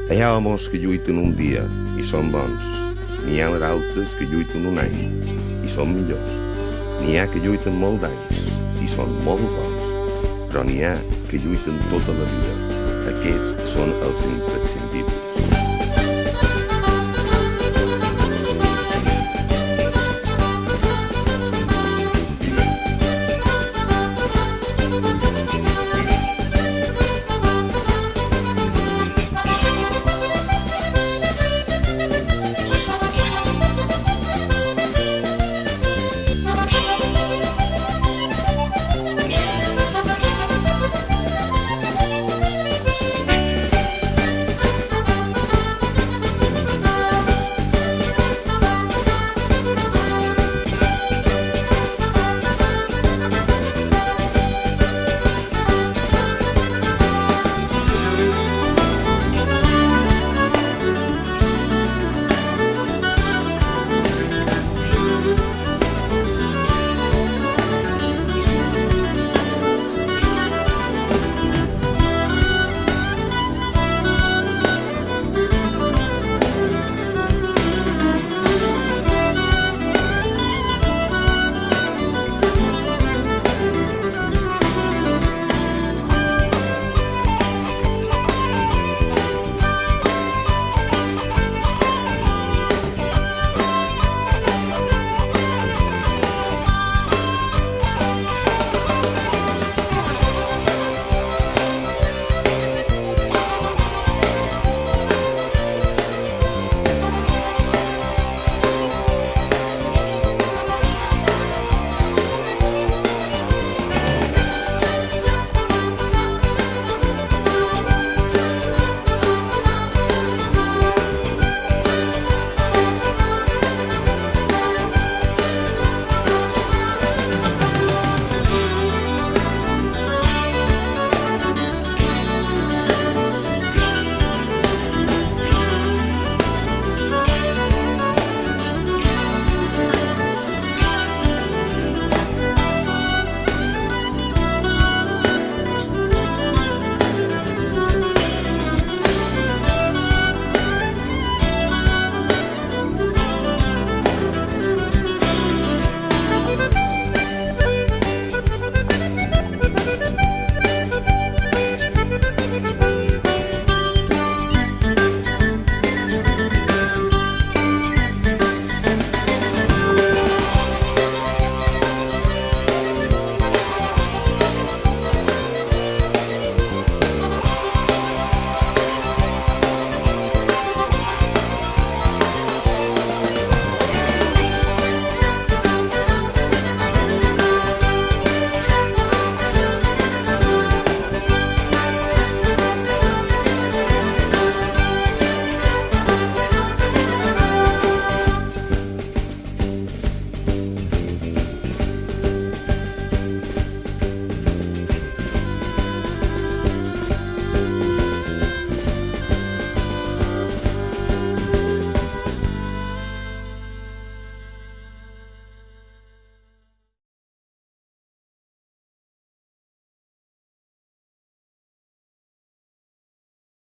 Hi ha homes que lluiten un dia i són bons. N'hi ha d'altres que lluiten un any i són millors. N'hi ha que lluiten molt d'anys i són molt bons. Però n'hi ha que lluiten tota la vida. Aquests són els imprescindibles.